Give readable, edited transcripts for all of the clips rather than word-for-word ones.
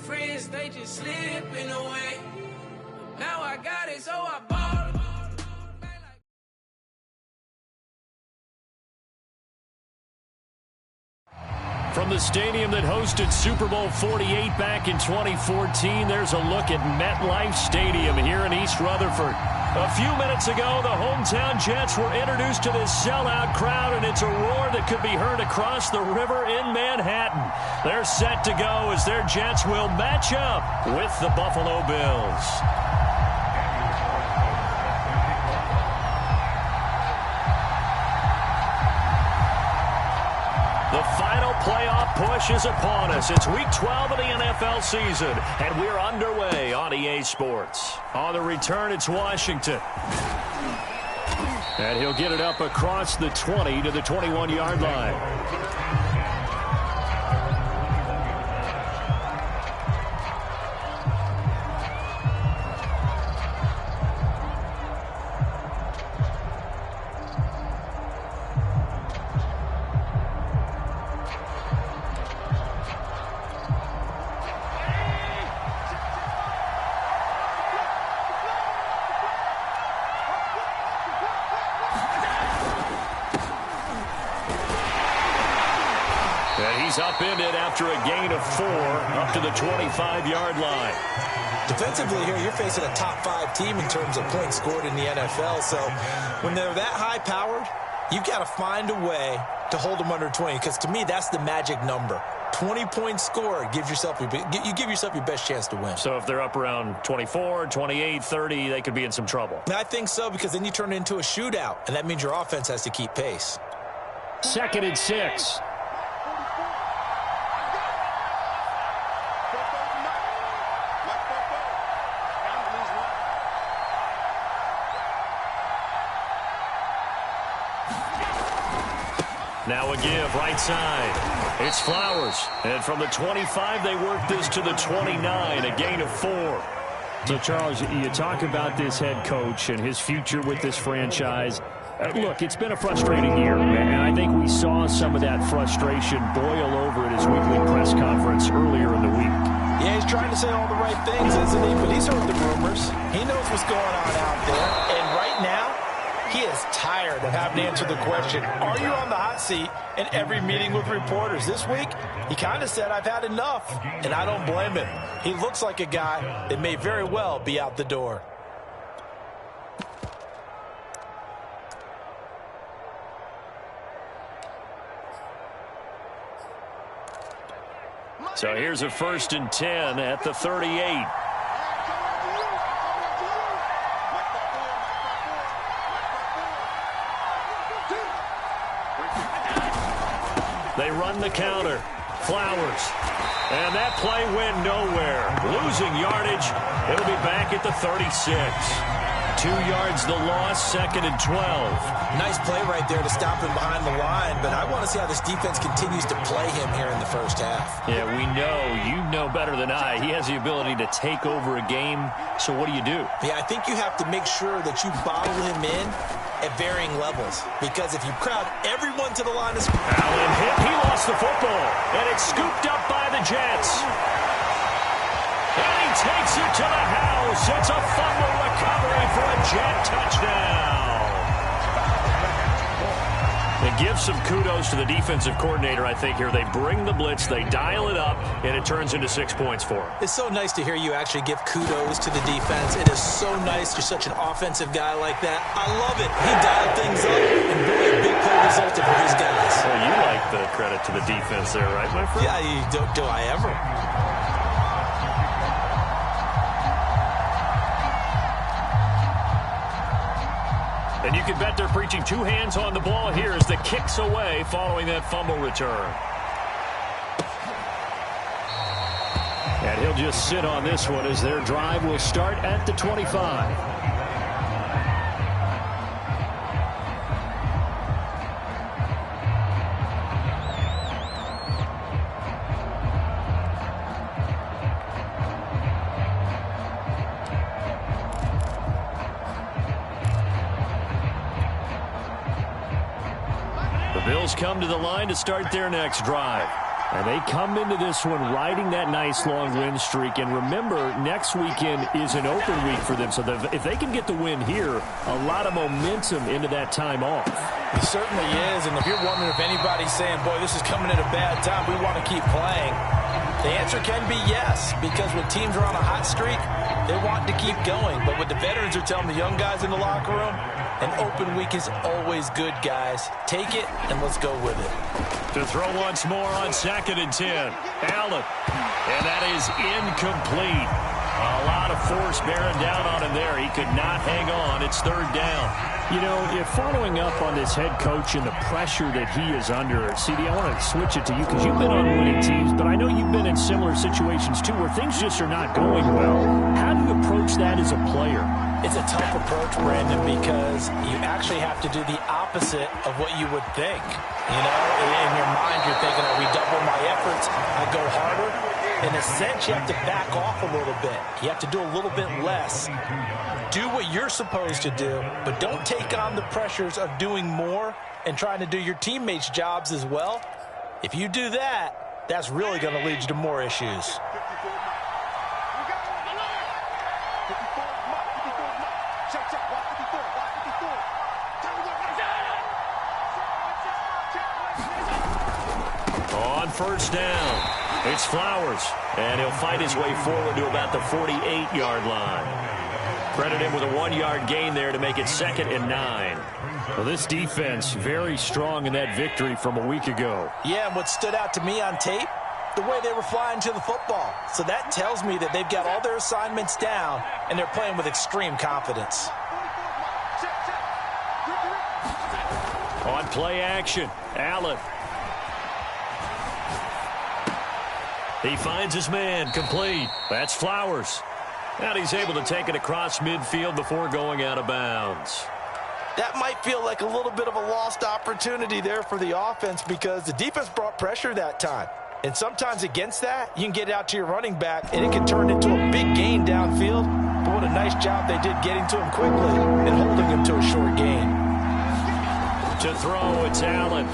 friends, they just slipping away. Now I got it, so I ball. From the stadium that hosted Super Bowl 48 back in 2014, there's a look at MetLife Stadium here in East Rutherford. A few minutes ago, the hometown Jets were introduced to this sellout crowd, and it's a roar that could be heard across the river in Manhattan. They're set to go as their Jets will match up with the Buffalo Bills. The final playoff push is upon us. It's Week 12 of the NFL season, and we're underway on EA Sports. On the return, it's Washington. And he'll get it up across the 20 to the 21-yard line. Upended after a gain of 4 up to the 25-yard line. Defensively here, you're facing a top 5 team in terms of points scored in the NFL. So when they're that high-powered, you've got to find a way to hold them under 20, because to me, that's the magic number. 20 points scored, you give yourself your best chance to win. So if they're up around 24, 28, 30, they could be in some trouble. I think so, because then you turn it into a shootout, and that means your offense has to keep pace. 2nd and 6. Now a give, right side. It's Flowers. And from the 25, they work this to the 29, a gain of 4. So, Charles, you talk about this head coach and his future with this franchise. Look, it's been a frustrating year, and I think we saw some of that frustration boil over at his weekly press conference earlier in the week. Yeah, he's trying to say all the right things, isn't he? But he's heard the rumors. He knows what's going on out there. And right now, he is tired of having to answer the question, are you on the hot seat, in every meeting with reporters. This week, he kind of said, I've had enough, and I don't blame him. He looks like a guy that may very well be out the door. So here's a 1st and 10 at the 38. They run the counter. Flowers. And that play went nowhere. Losing yardage. It'll be back at the 36. 2 yards the loss, 2nd and 12. Nice play right there to stop him behind the line, but I want to see how this defense continues to play him here in the first half. Yeah, we know. You know better than I. He has the ability to take over a game, so what do you do? Yeah, I think you have to make sure that you bottle him in at varying levels, because if you crowd everyone to the line of scrimmage. Allen hit. He lost the football, and it's scooped up by the Jets. And he takes it to the house. It's a fumble recovery for a Jet touchdown. It gives some kudos to the defensive coordinator, I think, here. They bring the blitz, they dial it up, and it turns into 6 points for them. It's so nice to hear you actually give kudos to the defense. It is so nice. You're such an offensive guy like that. I love it. He dialed things up, and boy, a big play resulted for his guys. Well, you like the credit to the defense there, right, my friend? Yeah, do I ever? And you can bet they're preaching 2 hands on the ball here as the kick's away following that fumble return. And he'll just sit on this one as their drive will start at the 25. Bills come to the line to start their next drive. And they come into this one riding that nice long win streak. And remember, next weekend is an open week for them. So if they can get the win here, a lot of momentum into that time off. It certainly is. And if you're wondering if anybody's saying, boy, this is coming at a bad time, we want to keep playing, the answer can be yes. Because when teams are on a hot streak, they want to keep going. But what the veterans are telling the young guys in the locker room, an open week is always good, guys. Take it, and let's go with it. To throw once more on 2nd and 10. Allen. And that is incomplete. A lot of force bearing down on him there. He could not hang on. It's 3rd down. You know, if following up on this head coach and the pressure that he is under, CD, I want to switch it to you because you've been on winning teams, but I know you've been in similar situations too where things just are not going well. How do you approach that as a player? It's a tough approach, Brandon, because you actually have to do the opposite of what you would think. You know, in your mind, you're thinking, oh, we double my efforts, I go harder. In a sense, you have to back off a little bit. You have to do a little bit less. Do what you're supposed to do, but don't take on the pressures of doing more and trying to do your teammates' jobs as well. If you do that, that's really going to lead you to more issues. On 1st down, it's Flowers, and he'll fight his way forward to about the 48-yard line. Credit him with a 1-yard gain there to make it 2nd and 9. Well, this defense very strong in that victory from a week ago. Yeah, and what stood out to me on tape, the way they were flying to the football. So that tells me that they've got all their assignments down, and they're playing with extreme confidence. On play action, Allen. He finds his man, complete. That's Flowers. And he's able to take it across midfield before going out of bounds. That might feel like a little bit of a lost opportunity there for the offense because the defense brought pressure that time. And sometimes against that, you can get it out to your running back, and it can turn into a big gain downfield. But what a nice job they did getting to him quickly and holding him to a short gain. To throw, it's Allen.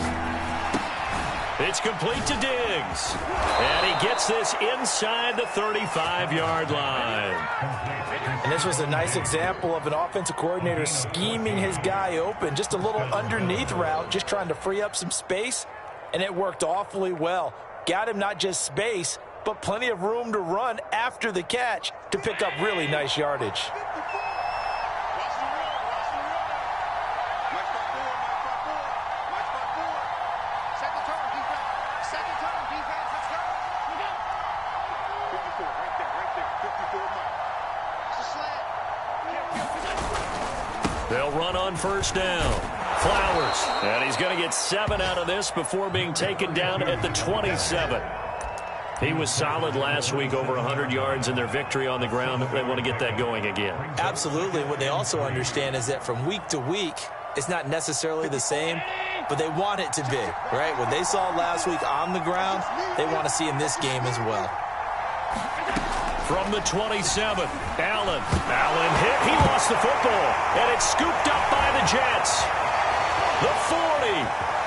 It's complete to Diggs. And he gets this inside the 35-yard line. And this was a nice example of an offensive coordinator scheming his guy open. Just a little underneath route, just trying to free up some space. And it worked awfully well. Got him not just space, but plenty of room to run after the catch to pick up really nice yardage. They'll run on 1st down. Flowers. And he's going to get 7 out of this before being taken down at the 27. He was solid last week, over 100 yards in their victory on the ground. They want to get that going again. Absolutely. What they also understand is that from week to week, it's not necessarily the same, but they want it to be, right? What they saw last week on the ground, they want to see in this game as well. From the 27, Allen. Allen hit. He lost the football, and it's scooped up by the Jets. The 40,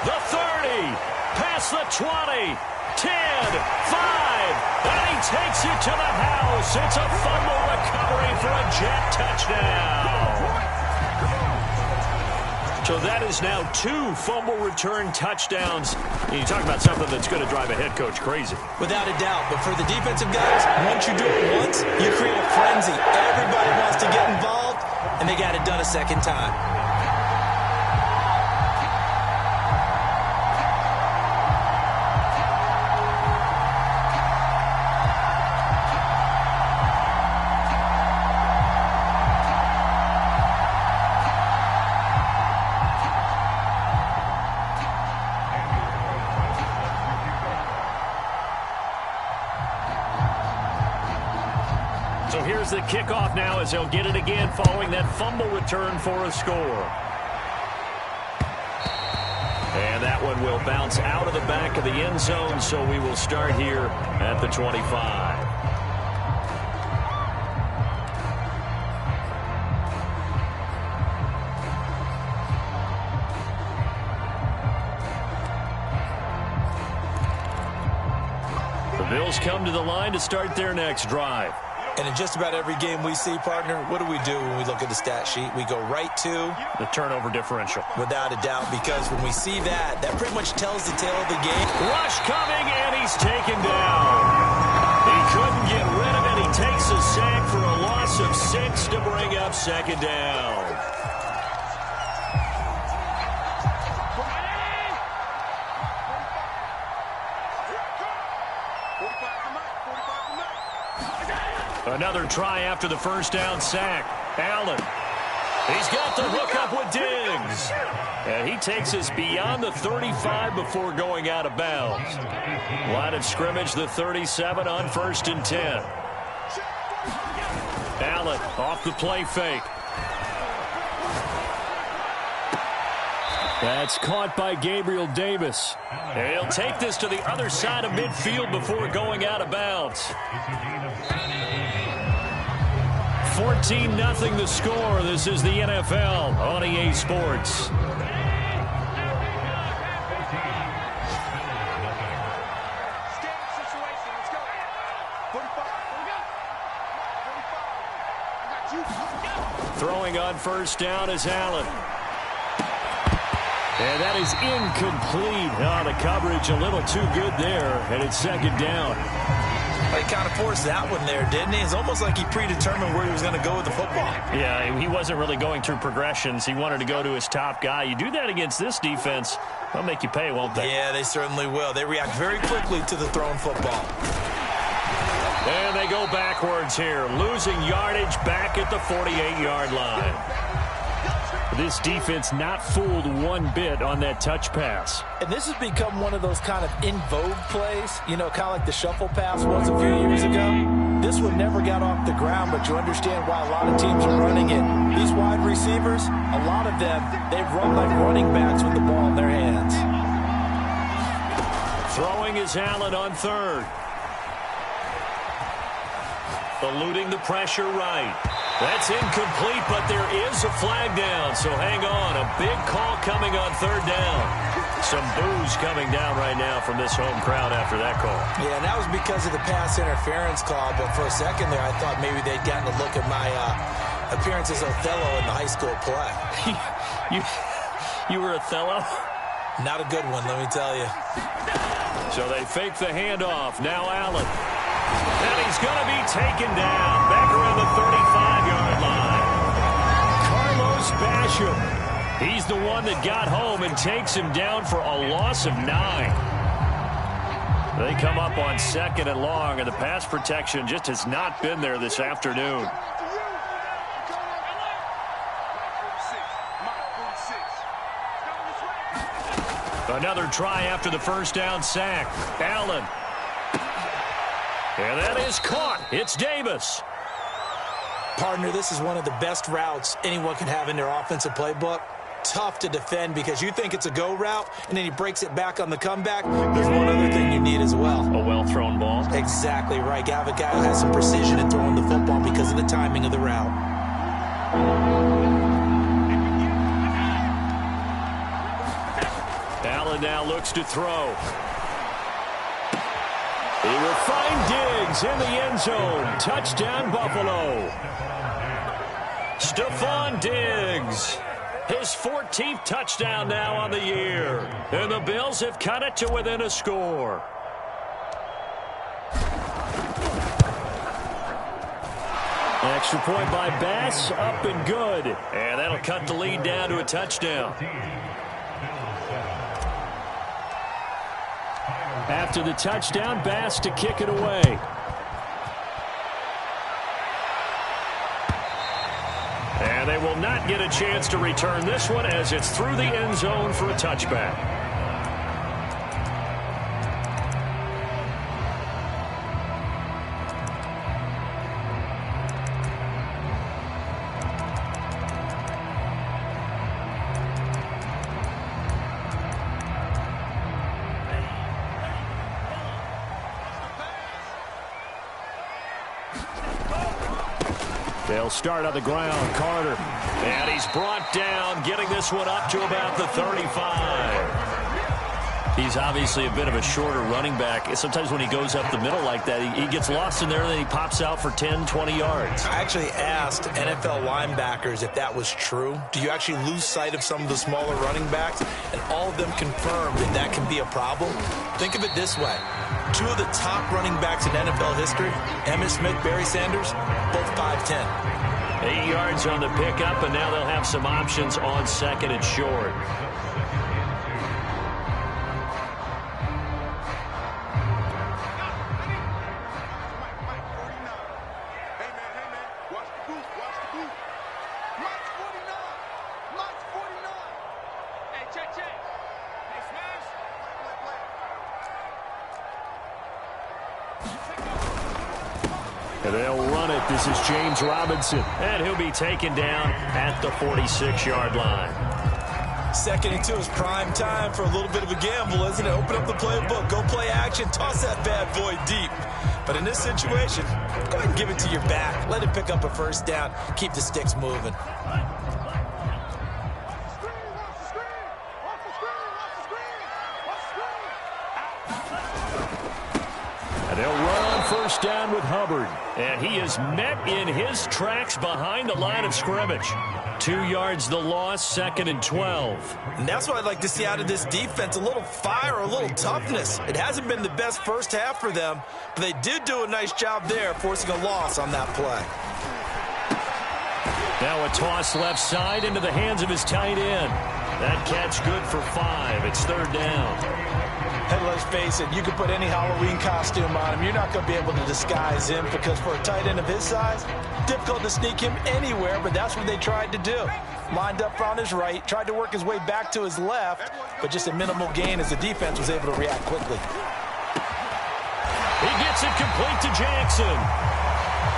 the 30, past the 20, 10, 5, and he takes it to the house. It's a fumble recovery for a Jet touchdown. So that is now 2 fumble return touchdowns. And you talk about something that's going to drive a head coach crazy. Without a doubt. But for the defensive guys, once you do it once, you create a frenzy. Everybody wants to get involved, and they got it done a second time. So here's the kickoff now as they'll get it again following that fumble return for a score. And that one will bounce out of the back of the end zone, so we will start here at the 25. Bills come to the line to start their next drive. And in just about every game we see, partner, what do we do when we look at the stat sheet? We go right to the turnover differential. Without a doubt, because when we see that, that pretty much tells the tale of the game. Rush coming, and he's taken down. He couldn't get rid of it. He takes a sack for a loss of 6 to bring up second down. Another try after the first down sack. Allen. He's got the hook up with Diggs. And he takes us beyond the 35 before going out of bounds. Line of scrimmage, the 37 on 1st and 10. Allen off the play fake. That's caught by Gabriel Davis. And he'll take this to the other side of midfield before going out of bounds. 14-0 the score. This is the NFL on EA Sports. Throwing on first down is Allen. And that is incomplete. Oh, the coverage a little too good there, and it's second down. He kind of forced that one there, didn't he? It's almost like he predetermined where he was going to go with the football. Yeah, he wasn't really going through progressions. He wanted to go to his top guy. You do that against this defense, they'll make you pay, won't they? Yeah, they certainly will. They react very quickly to the thrown football. And they go backwards here, losing yardage back at the 48-yard line. This defense not fooled one bit on that touch pass. And this has become one of those kind of in vogue plays, you know, kind of like the shuffle pass was a few years ago. This one never got off the ground, but you understand why a lot of teams are running it. These wide receivers, a lot of them, they run like running backs with the ball in their hands. Throwing is Allen on third. Eluding the pressure right. That's incomplete, but there is a flag down, so hang on. A big call coming on third down. Some boos coming down right now from this home crowd after that call. Yeah, and that was because of the pass interference call, but for a second there I thought maybe they'd gotten a look at my appearance as Othello in the high school play. You were Othello? Not a good one, let me tell you. So they fake the handoff. Now Allen. And he's going to be taken down back around the 35-yard line. Carlos Basham. He's the one that got home and takes him down for a loss of 9. They come up on 2nd and long, and the pass protection just has not been there this afternoon. Another try after the first down sack. Allen. And that is caught. It's Davis. Partner, this is one of the best routes anyone can have in their offensive playbook. Tough to defend because you think it's a go route, and then he breaks it back on the comeback. There's one other thing you need as well. A well-thrown ball. Exactly right. You have a guy who has some precision in throwing the football because of the timing of the route. Allen now looks to throw. He will find Diggs in the end zone. Touchdown, Buffalo. Stephon Diggs. His 14th touchdown now on the year. And the Bills have cut it to within a score. Extra point by Bass, up and good. And that'll cut the lead down to a touchdown. After the touchdown, Bass to kick it away. And they will not get a chance to return this one as it's through the end zone for a touchback. They'll start on the ground. Carter. And he's brought down, getting this one up to about the 35. He's obviously a bit of a shorter running back. Sometimes when he goes up the middle like that, he gets lost in there, and then he pops out for 10, 20 yards. I actually asked NFL linebackers if that was true. Do you actually lose sight of some of the smaller running backs? And all of them confirmed that that can be a problem. Think of it this way. Two of the top running backs in NFL history, Emmitt Smith, Barry Sanders, both 5'10". 8 yards on the pickup, and now they'll have some options on second and short. And they'll run it. This is James Robinson. And he'll be taken down at the 46-yard line. 2nd and 2 is prime time for a little bit of a gamble, isn't it? Open up the playbook, go play action, toss that bad boy deep. But in this situation, go ahead and give it to your back. Let it pick up a first down. Keep the sticks moving. And they'll run on first down with Hubbard. And he is met in his tracks behind the line of scrimmage. 2 yards the loss, 2nd and 12. And that's what I'd like to see out of this defense, a little fire, a little toughness. It hasn't been the best first half for them, but they did do a nice job there, forcing a loss on that play. Now a toss left side into the hands of his tight end. That catch good for 5. It's 3rd down. And let's face it, you can put any Halloween costume on him. You're not going to be able to disguise him because for a tight end of his size, difficult to sneak him anywhere, but that's what they tried to do. Lined up on his right, tried to work his way back to his left, but just a minimal gain as the defense was able to react quickly. He gets it complete to Jackson.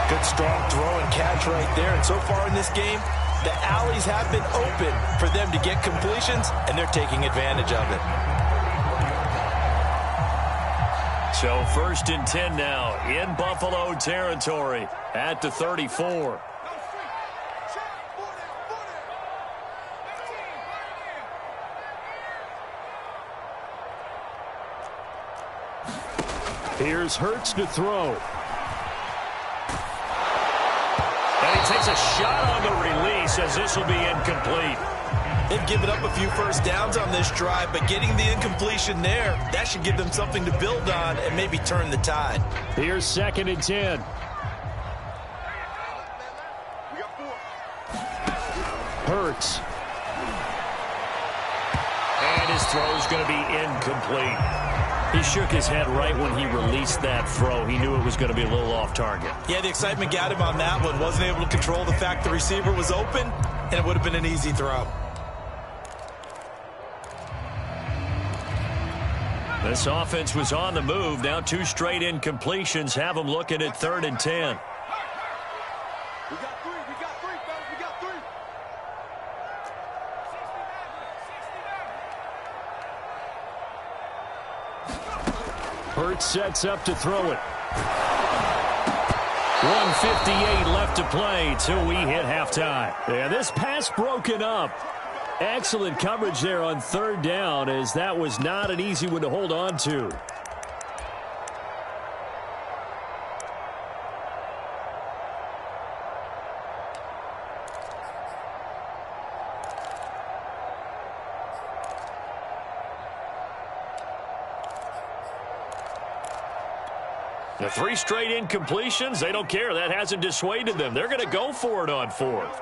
Good strong throw and catch right there. And so far in this game, the alleys have been open for them to get completions, and they're taking advantage of it. So 1st and 10 now in Buffalo territory at the 34. Here's Hurts to throw. And he takes a shot on the release as this will be incomplete. They've given up a few first downs on this drive, but getting the incompletion there, that should give them something to build on and maybe turn the tide. Here's 2nd and 10. Hurts. And his throw's going to be incomplete. He shook his head right when he released that throw. He knew it was going to be a little off target. Yeah, the excitement got him on that one. Wasn't able to control the fact the receiver was open, and it would have been an easy throw. This offense was on the move. Now 2 straight incompletions have them looking at 3rd and 10. We got 3, fellas, we got 3. Hurts sets up to throw it. 1:58 left to play till we hit halftime. Yeah, this pass broken up. Excellent coverage there on 3rd down, as that was not an easy one to hold on to. The 3 straight incompletions, they don't care. That hasn't dissuaded them. They're going to go for it on 4th.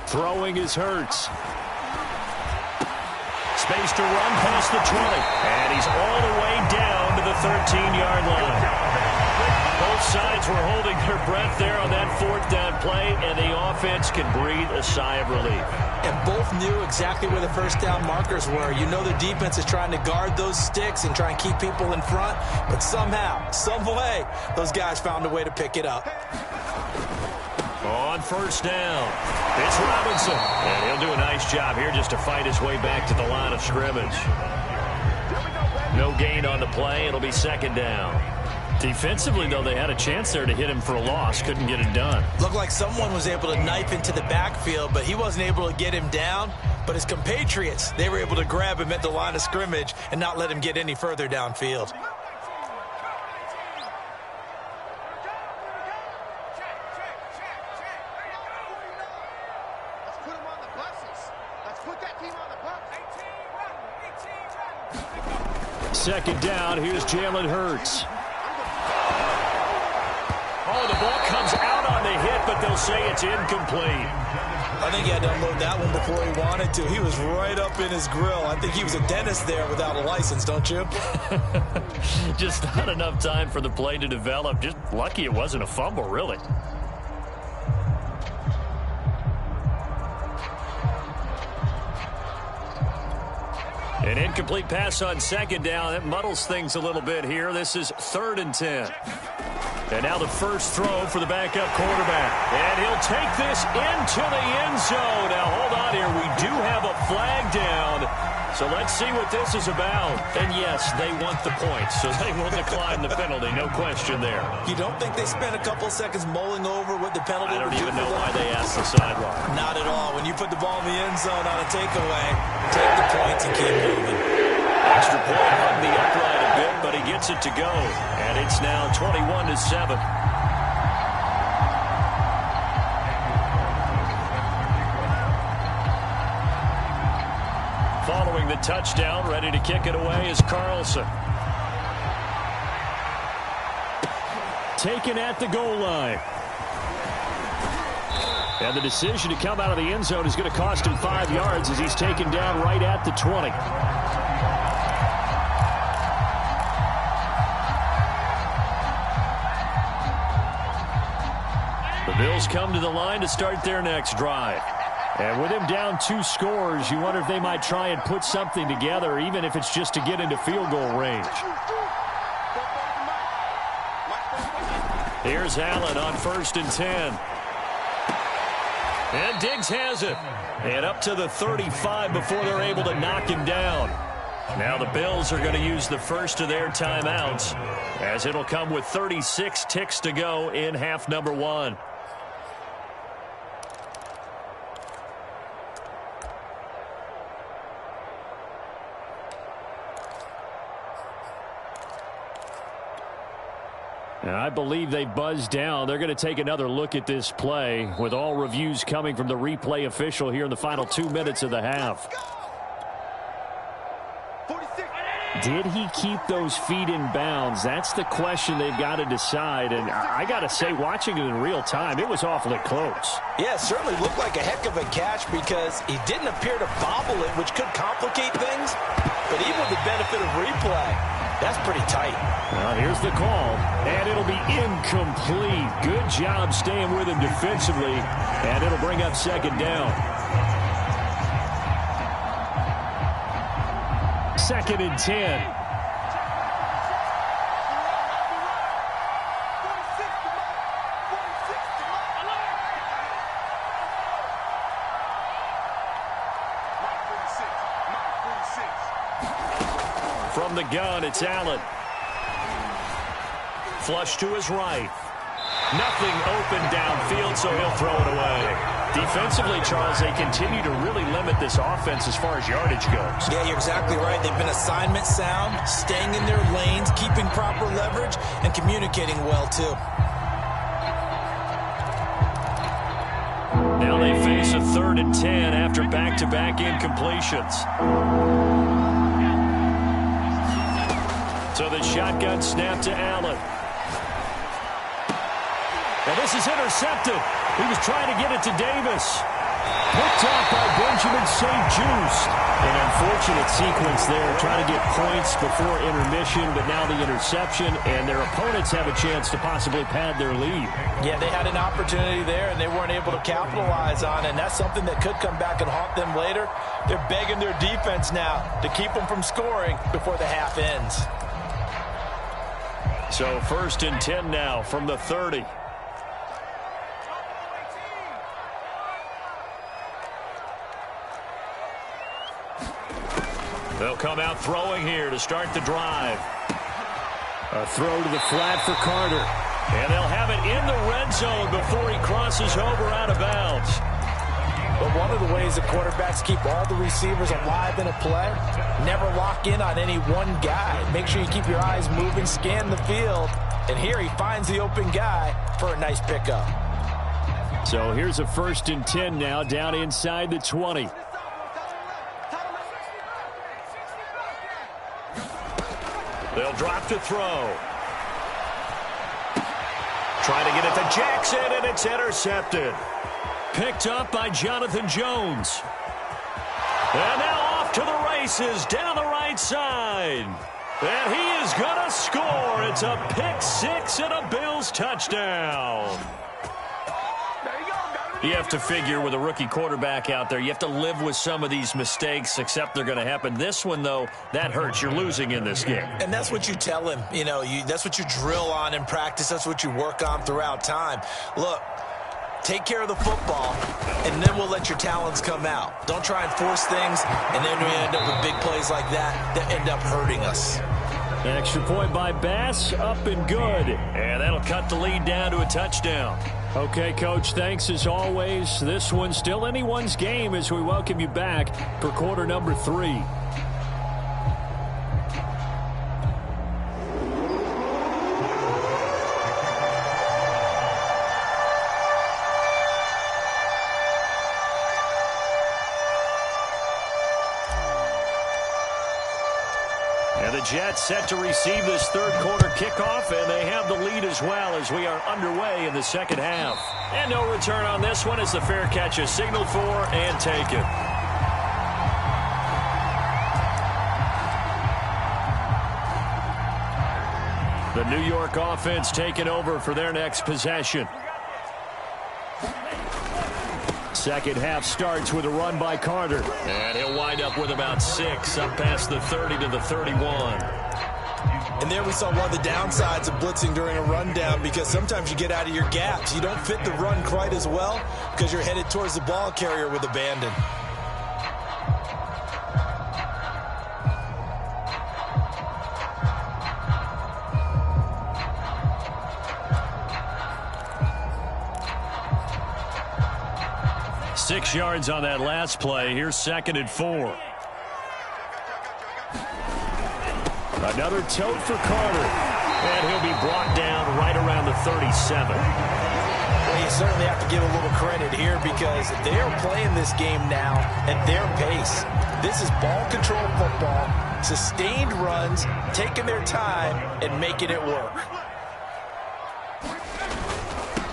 Throwing is Hurts. Space to run past the 20. And he's all the way down to the 13-yard line. Both sides were holding their breath there on that 4th down play, and the offense can breathe a sigh of relief. And both knew exactly where the first down markers were. You know the defense is trying to guard those sticks and try and keep people in front, but somehow, some way, those guys found a way to pick it up. On 1st down, it's Robinson. And he'll do a nice job here just to fight his way back to the line of scrimmage. No gain on the play. It'll be 2nd down. Defensively, though, they had a chance there to hit him for a loss. Couldn't get it done. Looked like someone was able to knife into the backfield, but he wasn't able to get him down. But his compatriots, they were able to grab him at the line of scrimmage and not let him get any further downfield. Second down, here's Jalen Hurts. Oh, the ball comes out on the hit, but they'll say it's incomplete. I think he had to unload that one before he wanted to. He was right up in his grill. I think he was a dentist there without a license, don't you? Just not enough time for the play to develop. Just lucky it wasn't a fumble, really. An incomplete pass on second down. That muddles things a little bit here. This is 3rd and 10. And now the first throw for the backup quarterback. And he'll take this into the end zone. Now, hold on here. We do have a flag down. So let's see what this is about. And, yes, they want the points, so they will decline the penalty. No question there. You don't think they spent a couple seconds mulling over what the penalty I don't would do even for know them? why they asked the sideline. Not at all. When you put the ball in the end zone on a takeaway, take the points and keep moving. Extra point hung the upright a bit, but he gets it to go. And it's now 21-7. Following the touchdown, ready to kick it away is Carlson. Taken at the goal line. And the decision to come out of the end zone is going to cost him 5 yards as he's taken down right at the 20. The Bills come to the line to start their next drive. And with him down 2 scores, you wonder if they might try and put something together, even if it's just to get into field goal range. Here's Allen on 1st and 10. And Diggs has it. And up to the 35 before they're able to knock him down. Now the Bills are going to use the first of their timeouts, as it'll come with 36 ticks to go in half number 1. And I believe they buzzed down. They're going to take another look at this play, with all reviews coming from the replay official here in the final 2 minutes of the half. Did he keep those feet in bounds? That's the question they've got to decide. And I got to say, watching it in real time, it was awfully close. Yeah, it certainly looked like a heck of a catch because he didn't appear to bobble it, which could complicate things. But even with the benefit of replay, that's pretty tight. Well, here's the call, and it'll be incomplete. Good job staying with him defensively, and it'll bring up second down. 2nd and 10. From the gun, it's Allen. Flush to his right. Nothing open downfield, so he'll throw it away. Defensively, Charles, they continue to really limit this offense as far as yardage goes. Yeah, you're exactly right. They've been assignment sound, staying in their lanes, keeping proper leverage, and communicating well, too. Now they face a 3rd and 10 after back-to-back incompletions. So the shotgun snap to Allen. And this is intercepted. He was trying to get it to Davis. Picked off by Benjamin St. Juste. An unfortunate sequence there, trying to get points before intermission, but now the interception, and their opponents have a chance to possibly pad their lead. Yeah, they had an opportunity there, and they weren't able to capitalize on it, and that's something that could come back and haunt them later. They're begging their defense now to keep them from scoring before the half ends. So 1st and 10 now from the 30. They'll come out throwing here to start the drive. A throw to the flat for Carter. And they'll have it in the red zone before he crosses over out of bounds. But one of the ways the quarterbacks keep all the receivers alive in a play, never lock in on any one guy. Make sure you keep your eyes moving, scan the field. And here he finds the open guy for a nice pickup. So here's a 1st and 10 now, down inside the 20. They'll drop to throw. Trying to get it to Jackson, and it's intercepted. Picked up by Jonathan Jones. And now off to the races down the right side. And he is going to score. It's a pick six and a Bills touchdown. You have to figure with a rookie quarterback out there, you have to live with some of these mistakes, except they're going to happen. This one, though, that hurts. You're losing in this game. And that's what you tell him. You know, that's what you drill on in practice. That's what you work on throughout time. Look, take care of the football, and then we'll let your talents come out. Don't try and force things, and then we end up with big plays like that end up hurting us. Extra point by Bass, up and good. And that'll cut the lead down to a touchdown. Okay, Coach, thanks as always. This one's still anyone's game as we welcome you back for quarter number 3. And the Jets set to receive this third quarter kickoff, and they have the lead as well as we are underway in the second half. And no return on this one as the fair catch is signaled for and taken. The New York offense taking over for their next possession. Second half starts with a run by Carter. And he'll wind up with about 6 up past the 30 to the 31. And there we saw one of the downsides of blitzing during a rundown, because sometimes you get out of your gaps. You don't fit the run quite as well because you're headed towards the ball carrier with abandon. Six yards on that last play. Here's 2nd and 4. Another tote for Carter. And he'll be brought down right around the 37. Well, you certainly have to give a little credit here, because they are playing this game now at their pace. This is ball control football, sustained runs, taking their time and making it work.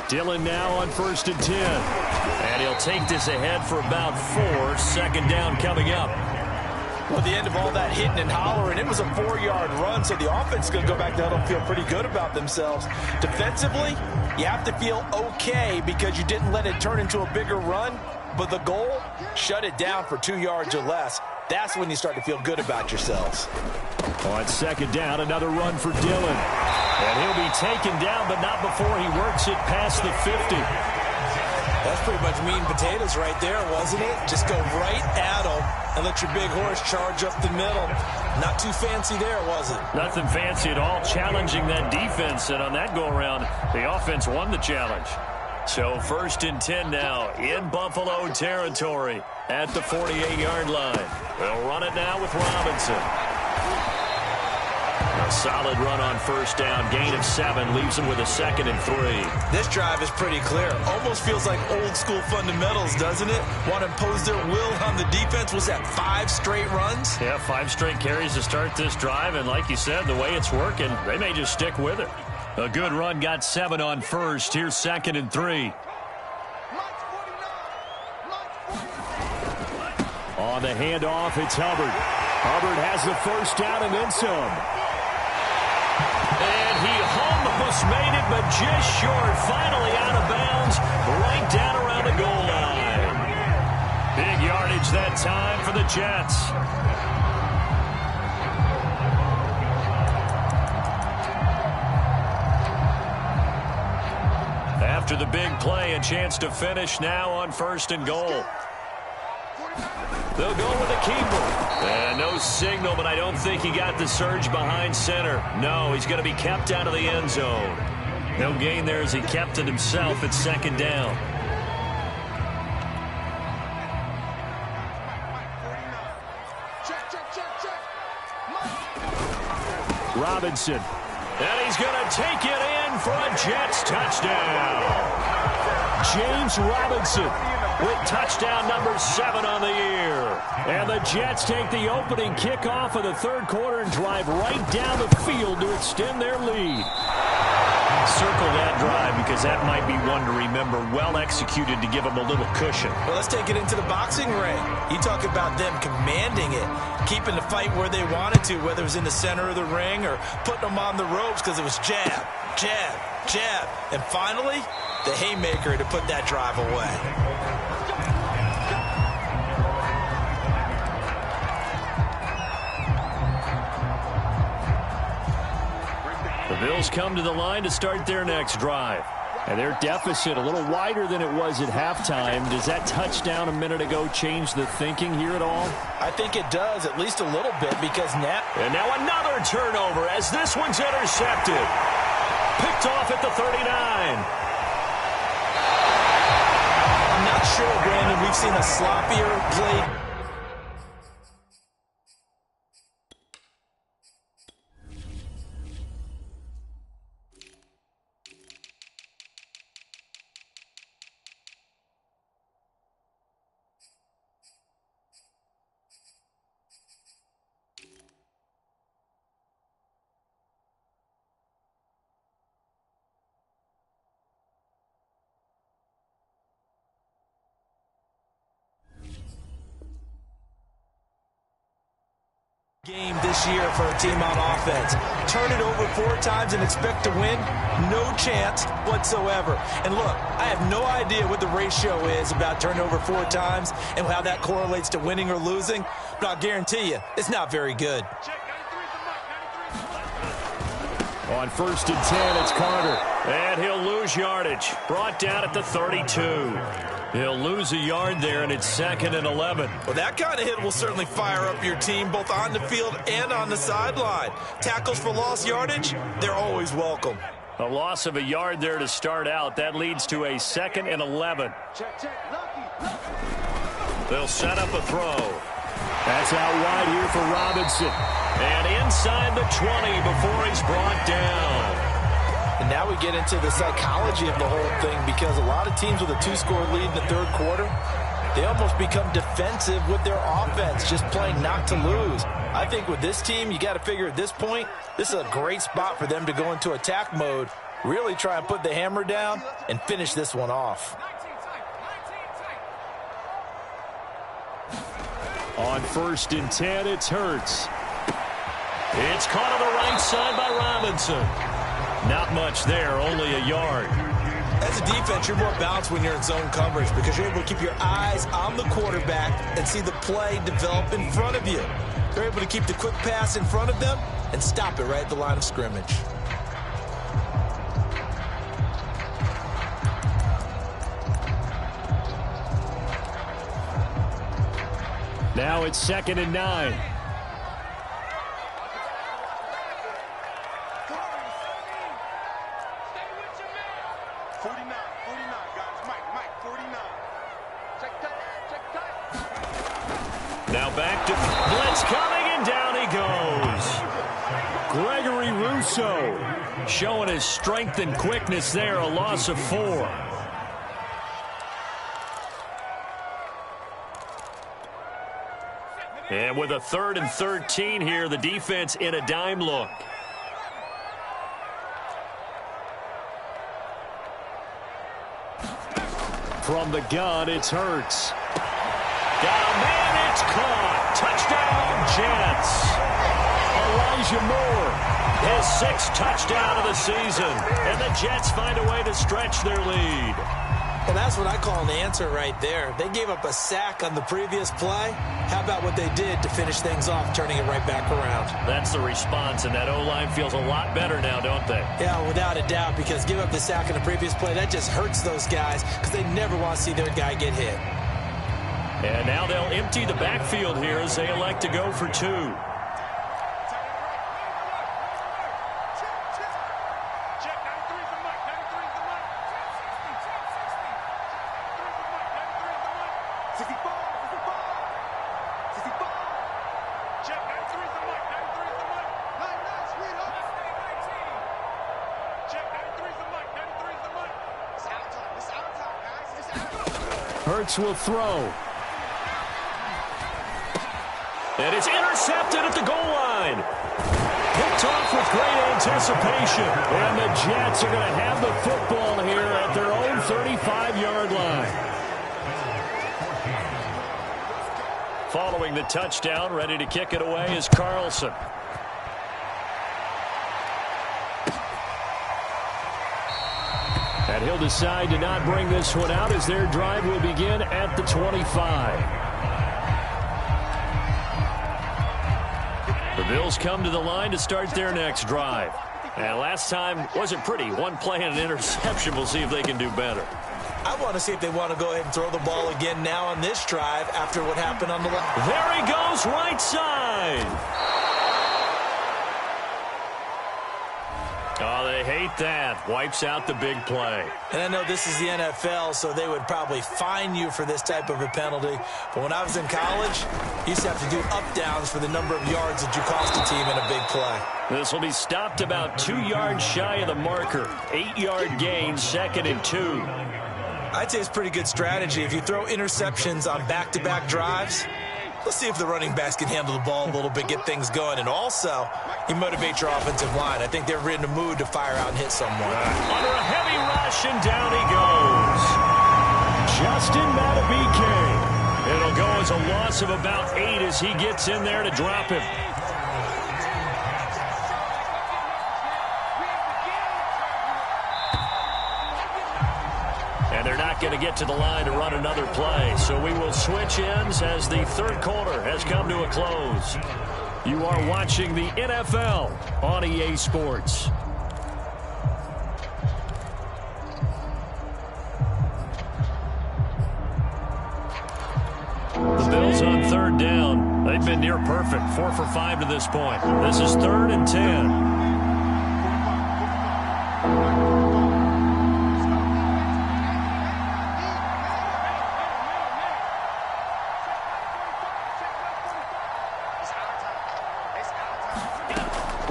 Dillon now on 1st and 10. And he'll take this ahead for about 4. Second down coming up. Well, at the end of all that hitting and hollering, it was a 4-yard run, so the offense is going to go back there and feel pretty good about themselves. Defensively, you have to feel okay because you didn't let it turn into a bigger run, but the goal, shut it down for 2 yards or less. That's when you start to feel good about yourselves. On second down, another run for Dillon. And he'll be taken down, but not before he works it past the 50. That's pretty much meat and potatoes right there, wasn't it? Just go right at them and let your big horse charge up the middle. Not too fancy there, was it? Nothing fancy at all, challenging that defense. And on that go-around, the offense won the challenge. So 1st and 10 now in Buffalo territory at the 48-yard line. They'll run it now with Robinson. A solid run on 1st down. Gain of 7 leaves them with a 2nd and 3. This drive is pretty clear. Almost feels like old school fundamentals, doesn't it? Want to impose their will on the defense. Was that 5 straight runs? Yeah, 5 straight carries to start this drive. And like you said, the way it's working, they may just stick with it. A good run got 7 on 1st. Here's 2nd and 3. On the handoff, it's Hubbard. Hubbard has the 1st down and then some. And he almost made it, but just short. Finally out of bounds, right down around the goal line. Big yardage that time for the Jets. After the big play, a chance to finish now on 1st and goal. They'll go with the keeper. And no signal, but I don't think he got the surge behind center. No, he's going to be kept out of the end zone. No gain there as he kept it himself at second down. Robinson. And he's going to take it in for a Jets touchdown. James Robinson with touchdown number 7 on the year. And the Jets take the opening kickoff of the third quarter and drive right down the field to extend their lead. Circle that drive because that might be one to remember. Well executed to give them a little cushion. Well, let's take it into the boxing ring. You talk about them commanding it, keeping the fight where they wanted to, whether it was in the center of the ring or putting them on the ropes because it was jab, jab, jab. And finally, the haymaker to put that drive away. The Bills come to the line to start their next drive. And their deficit a little wider than it was at halftime. Does that touchdown a minute ago change the thinking here at all? I think it does, at least a little bit, because now... And now another turnover as this one's intercepted. Picked off at the 39. I'm not sure, Brandon, we've seen a sloppier play. Game this year for a team on offense. Turn it over 4 times and expect to win? No chance whatsoever. And look, I have no idea what the ratio is about turning over 4 times and how that correlates to winning or losing, but I'll guarantee you, it's not very good. On 1st and 10, it's Carter. And he'll lose yardage. Brought down at the 32. He'll lose a yard there, and it's 2nd and 11. Well, that kind of hit will certainly fire up your team, both on the field and on the sideline. Tackles for lost yardage, they're always welcome. A loss of a yard there to start out. That leads to a 2nd and 11. They'll set up a throw. That's out wide here for Robinson. And inside the 20 before he's brought down. And now we get into the psychology of the whole thing, because a lot of teams with a 2-score lead in the third quarter, they almost become defensive with their offense, just playing not to lose. I think with this team, you got to figure at this point, this is a great spot for them to go into attack mode, really try and put the hammer down and finish this one off. On 1st and 10, it's Hurts. It's caught on the right side by Robinson. Not much there, only a yard. As a defense, you're more balanced when you're in zone coverage because you're able to keep your eyes on the quarterback and see the play develop in front of you. You're able to keep the quick pass in front of them and stop it right at the line of scrimmage. Now it's 2nd and 9. Now back to blitz coming, and down he goes. Gregory Rousseau showing his strength and quickness there, a loss of 4. And with a 3rd and 13 here, the defense in a dime look. From the gun, it's Hurts. Got a man, it's caught. Touchdown, Jets. Elijah Moore, his 6th touchdown of the season. And the Jets find a way to stretch their lead. Well, that's what I call an answer right there. They gave up a sack on the previous play. How about what they did to finish things off, turning it right back around? That's the response, and that O-line feels a lot better now, don't they? Yeah, without a doubt, because give up the sack on the previous play, that just hurts those guys because they never want to see their guy get hit. And now they'll empty the backfield here as they elect to go for two. Hurts will throw. And it's intercepted at the goal line. Picked off with great anticipation. And the Jets are going to have the football here at their own 35-yard line. Following the touchdown, ready to kick it away is Carlson. And he'll decide to not bring this one out as their drive will begin at the 25. The Bills come to the line to start their next drive. And last time wasn't pretty. One play and an interception. We'll see if they can do better. I want to see if they want to go ahead and throw the ball again now on this drive after what happened on the left. There he goes, right side. Oh, they hate that. Wipes out the big play. And I know this is the NFL, so they would probably fine you for this type of a penalty. But when I was in college, you used to have to do up-downs for the number of yards that you cost a team in a big play. This will be stopped about 2 yards shy of the marker. 8-yard gain, 2nd and 2. I'd say it's pretty good strategy. If you throw interceptions on back-to-back drives, let's see if the running backs can handle the ball a little bit, get things going. And also, you motivate your offensive line. I think they're in the mood to fire out and hit someone. Under a heavy rush, and down he goes. Justin Matabike. It'll go as a loss of about 8 as he gets in there to drop him. And they're not going to get to the line to run another play. So we will switch ends as the third quarter has come to a close. You are watching the NFL on EA Sports. The Bills on third down. They've been near perfect. 4 for 5 to this point. This is 3rd and 10.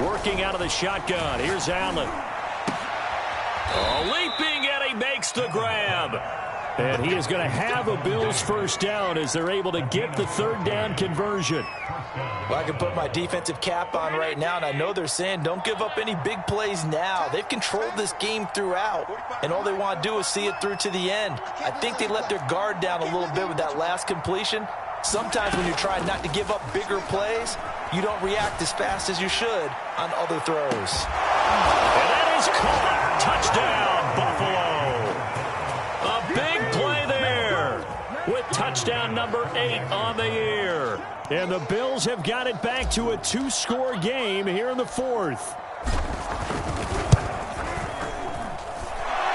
Working out of the shotgun. Here's Allen. Oh, leaping, and he makes the grab. And he is going to have a Bills first down as they're able to get the third down conversion. Well, I can put my defensive cap on right now, and I know they're saying don't give up any big plays now. They've controlled this game throughout, and all they want to do is see it through to the end. I think they let their guard down a little bit with that last completion. Sometimes when you're trying not to give up bigger plays, you don't react as fast as you should on other throws. And that is caught. Touchdown, Buffalo. A big play there with touchdown number 8 on the year. And the Bills have got it back to a 2-score game here in the 4th.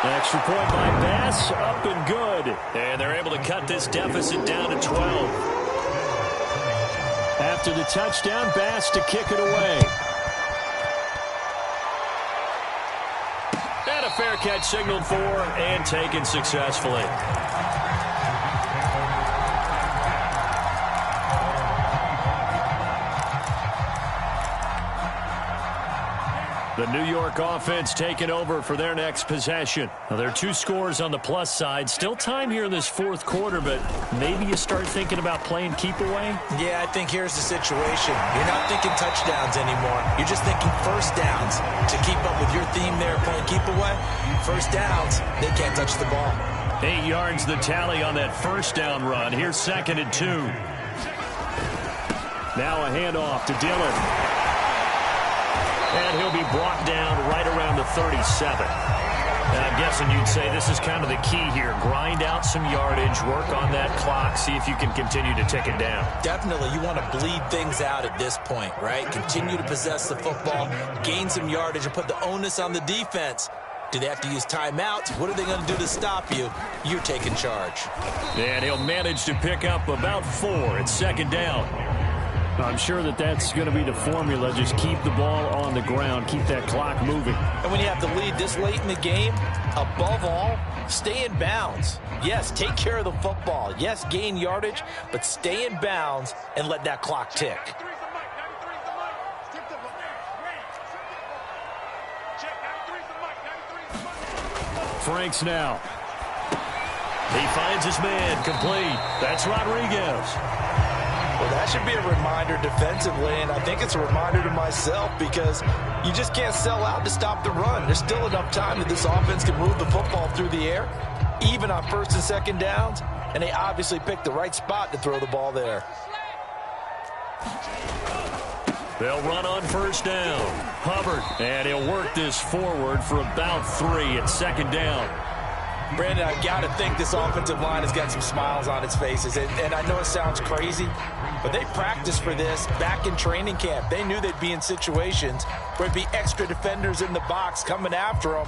Extra point by Bass, up and good. And they're able to cut this deficit down to 12. After the touchdown, Bass to kick it away. And a fair catch signaled for and taken successfully. The New York offense taking over for their next possession. Now, there are 2 scores on the plus side. Still time here in this 4th quarter, but maybe you start thinking about playing keep away? Yeah, I think here's the situation. You're not thinking touchdowns anymore. You're just thinking first downs. To keep up with your theme there, playing keep away, first downs, they can't touch the ball. 8 yards the tally on that first down run. Here's 2nd and 2. Now a handoff to Dillon. And he'll be brought down right around the 37. And I'm guessing you'd say this is kind of the key here. Grind out some yardage, work on that clock, see if you can continue to tick it down. Definitely. You want to bleed things out at this point, right? Continue to possess the football, gain some yardage, and put the onus on the defense Do they have to use timeouts? What are they going to do to stop you? You're taking charge. And he'll manage to pick up about 4 at second down. I'm sure that's going to be the formula. Just keep the ball on the ground. Keep that clock moving. And when you have the lead this late in the game, above all, stay in bounds. Yes, take care of the football. Yes, gain yardage, but stay in bounds and let that clock tick. Franks now. He finds his man complete. That's Rodriguez. Well, that should be a reminder defensively, and I think it's a reminder to myself because you just can't sell out to stop the run. There's still enough time that this offense can move the football through the air, even on first and second downs, and they obviously picked the right spot to throw the ball there. They'll run on first down. Hubbard, and he'll work this forward for about 3 at second down. Brandon, I got to think this offensive line has got some smiles on its faces. And I know it sounds crazy, but they practiced for this back in training camp. They knew they'd be in situations where there'd be extra defenders in the box coming after them,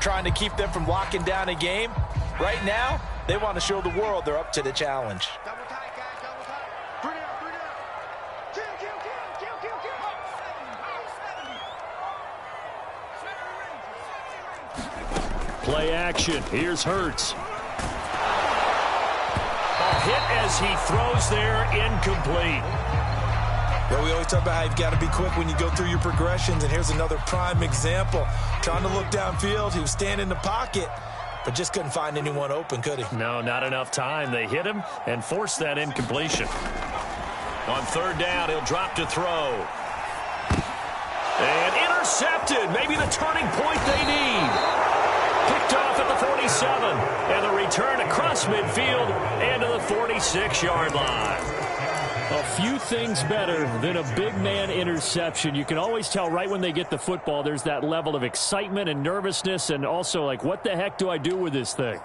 trying to keep them from locking down a game. Right now, they want to show the world they're up to the challenge. Double tight, guys. Double tight. 3 down, 3 down. Kill. Play action. Here's Hurts. A hit as he throws there, incomplete. Well, we always talk about how you've got to be quick when you go through your progressions, and here's another prime example. Trying to look downfield, he was standing in the pocket, but just couldn't find anyone open, could he? No, not enough time. They hit him and forced that incompletion. On third down, he'll drop to throw. And intercepted. Maybe the turning point they need. Picked off at the 47. And the return across midfield and to the 46-yard line. A few things better than a big man interception. You can always tell right when they get the football, there's that level of excitement and nervousness and also like, what the heck do I do with this thing?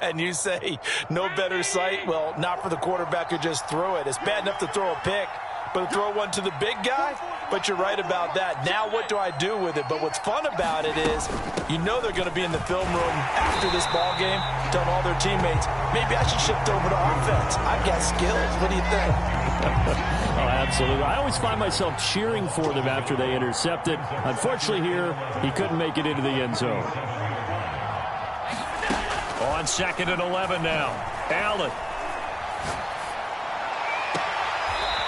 And you say, no better sight? Well, not for the quarterback who just threw it. It's bad enough to throw a pick, but to throw one to the big guy? But you're right about that. Now what do I do with it? But what's fun about it is you know they're going to be in the film room after this ball game telling all their teammates, maybe I should shift over to offense. I've got skills. What do you think? Oh, absolutely. I always find myself cheering for them after they intercepted. Unfortunately here, he couldn't make it into the end zone. On 2nd and 11 now. Allen.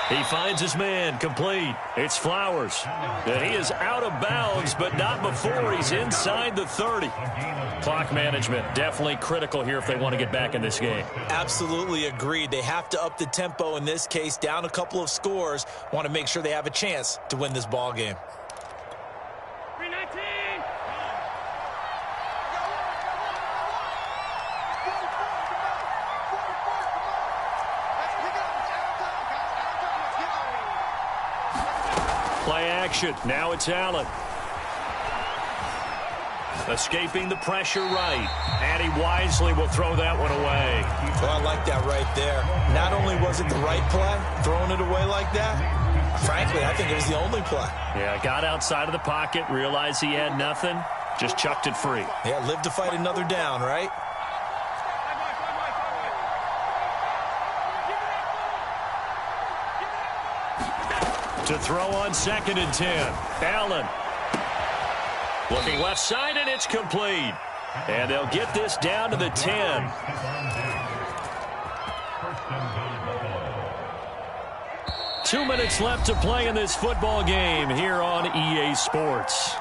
He finds his man complete. It's Flowers. And he is out of bounds, but not before he's inside the 30. Clock management definitely critical here if they want to get back in this game. Absolutely agreed. They have to up the tempo in this case, down a couple of scores. Want to make sure they have a chance to win this ball game. Play action. Now it's Allen. Escaping the pressure right. And he wisely will throw that one away. Well, I like that right there. Not only was it the right play, throwing it away like that, frankly, I think it was the only play. Yeah, got outside of the pocket, realized he had nothing, just chucked it free. Yeah, live to fight another down, right? To throw on 2nd and 10. Allen. Looking left side, and it's complete. And they'll get this down to the 10. Two minutes left to play in this football game here on EA Sports.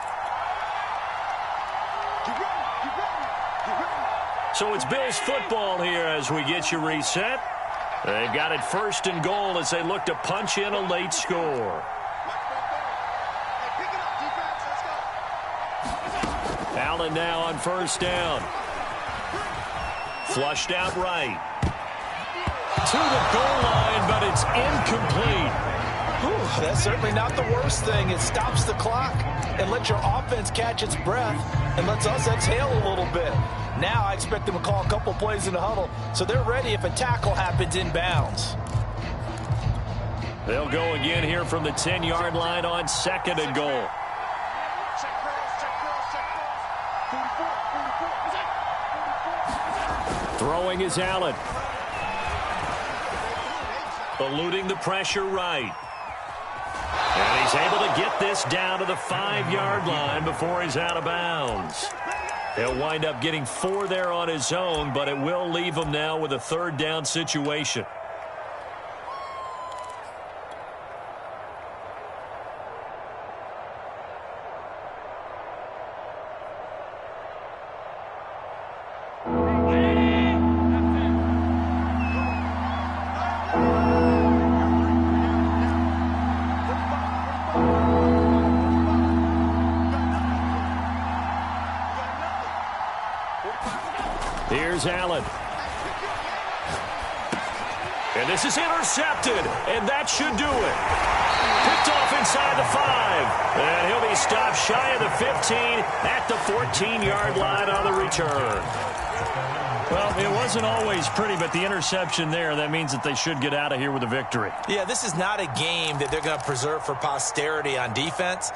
So it's Bills football here as we get you reset. They've got it 1st and goal as they look to punch in a late score. Allen now on 1st down. Flushed out right. To the goal line, but it's incomplete. Whew, that's certainly not the worst thing. It stops the clock and lets your offense catch its breath and lets us exhale a little bit. Now I expect them to call a couple plays in the huddle, so they're ready if a tackle happens inbounds. They'll go again here from the 10-yard line on 2nd and goal. Throwing is Allen. Eluding the pressure right. And he's able to get this down to the 5-yard line before he's out of bounds. He'll wind up getting 4 there on his own, but it will leave him now with a 3rd down situation. Here's Allen. And this is intercepted, and that should do it. Picked off inside the 5, and he'll be stopped shy of the 15 at the 14-yard line on the return. Well, it wasn't always pretty, but the interception there, that means that they should get out of here with a victory. Yeah, this is not a game that they're going to preserve for posterity on defense.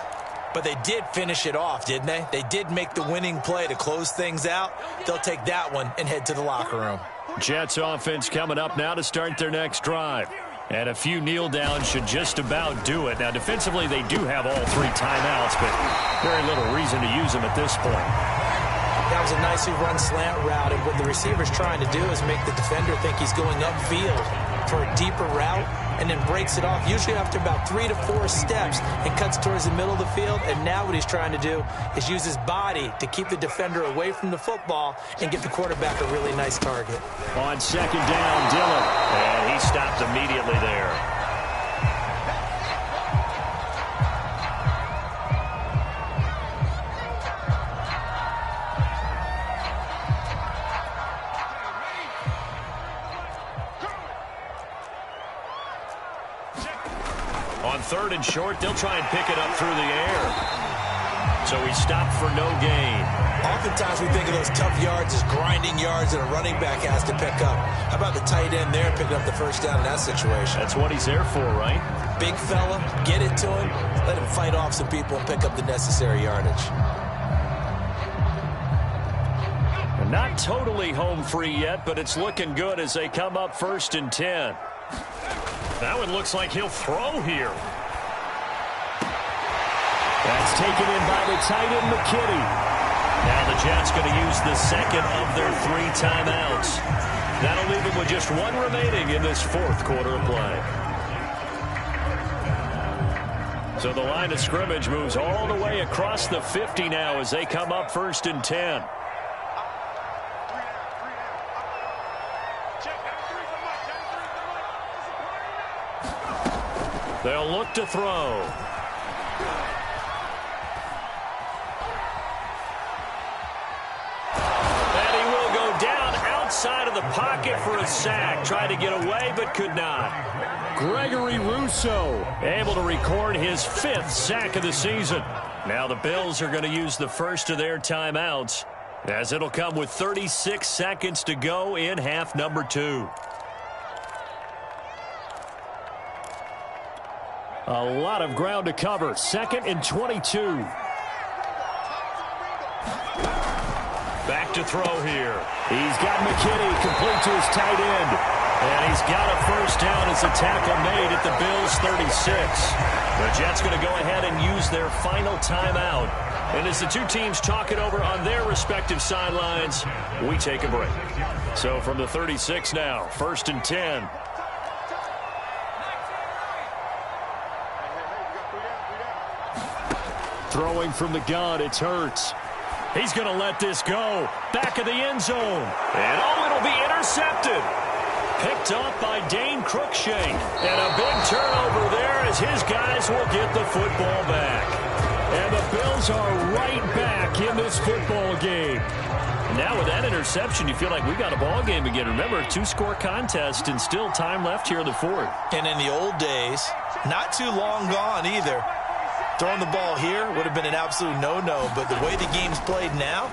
But they did finish it off, didn't they? They did make the winning play to close things out. They'll take that one and head to the locker room. Jets offense coming up now to start their next drive. And a few kneel downs should just about do it. Now, defensively, they do have all 3 timeouts, but very little reason to use them at this point. That was a nicely run slant route, and what the receiver's trying to do is make the defender think he's going upfield for a deeper route, and then breaks it off, usually after about 3 to 4 steps, and cuts towards the middle of the field. And now what he's trying to do is use his body to keep the defender away from the football and get the quarterback a really nice target. On 2nd down, Dillon, and he stopped immediately there. On 3rd and short, they'll try and pick it up through the air. So he stopped for no gain. Oftentimes we think of those tough yards as grinding yards that a running back has to pick up. How about the tight end there picking up the 1st down in that situation? That's what he's there for, right? Big fella, get it to him, let him fight off some people and pick up the necessary yardage. Not totally home free yet, but it's looking good as they come up 1st and 10. That one looks like he'll throw here. That's taken in by the tight end, McKinney. Now the Jets going to use the 2nd of their 3 timeouts. That'll leave them with just 1 remaining in this 4th quarter of play. So the line of scrimmage moves all the way across the 50 now as they come up 1st and 10. They'll look to throw. And he will go down outside of the pocket for a sack. Tried to get away, but could not. Gregory Rousseau able to record his 5th sack of the season. Now the Bills are going to use the 1st of their timeouts, as it'll come with 36 seconds to go in half number 2. A lot of ground to cover. 2nd and 22. Back to throw here. He's got McKinney complete to his tight end. And he's got a 1st down as a tackle made at the Bills' 36. The Jets going to go ahead and use their final timeout. And as the 2 teams talk it over on their respective sidelines, we take a break. So from the 36 now, 1st and 10. Throwing from the gun, it's Hurts. He's going to let this go. Back of the end zone. And it'll be intercepted. Picked off by Dane Cruikshank. And a big turnover there as his guys will get the football back. And the Bills are right back in this football game. Now with that interception, you feel like we got a ball game again. Remember, a 2-score contest and still time left here in the 4th. And in the old days, not too long gone either, throwing the ball here would have been an absolute no-no, but the way the game's played now,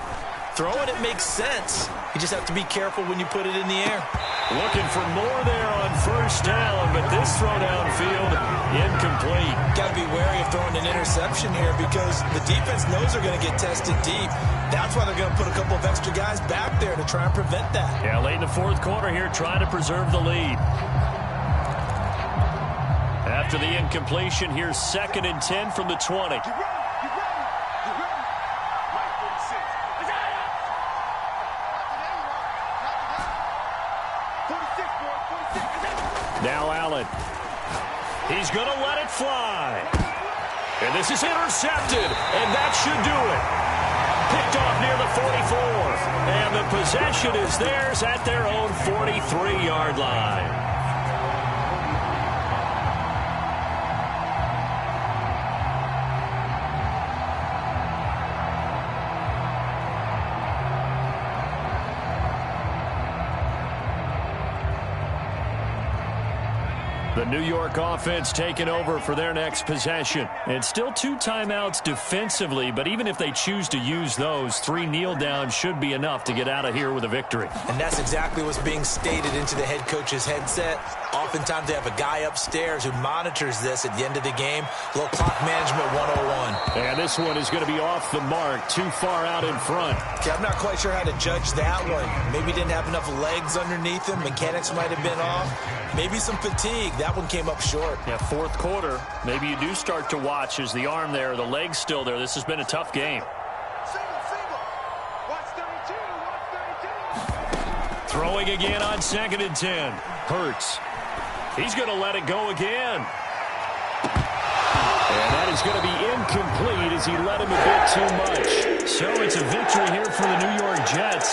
throwing it makes sense. You just have to be careful when you put it in the air. Looking for more there on 1st down, but this Next throw downfield, incomplete. Got to be wary of throwing an interception here because the defense knows they're going to get tested deep. That's why they're going to put a couple of extra guys back there to try and prevent that. Yeah, late in the fourth quarter here, trying to preserve the lead. After the incompletion, here's 2nd and 10 from the 20. Now Allen. He's going to let it fly. And this is intercepted, and that should do it. Picked off near the 44. And the possession is theirs at their own 43-yard line. The New York offense taking over for their next possession. And still 2 timeouts defensively, but even if they choose to use those, 3 kneel downs should be enough to get out of here with a victory. And that's exactly what's being stated into the head coach's headset. Oftentimes they have a guy upstairs who monitors this at the end of the game. A little clock management 101. And this one is going to be off the mark, too far out in front. Okay, I'm not quite sure how to judge that one. Maybe didn't have enough legs underneath him. Mechanics might have been off. Maybe some fatigue. That one came up short. Yeah, fourth quarter. Maybe you do start to watch as the arm there, the leg's still there. This has been a tough game. Single. Watch 32. Watch 32. Throwing again on 2nd and 10. Hurts. He's going to let it go again. And that is going to be incomplete as he let him a bit too much. So it's a victory here for the New York Jets.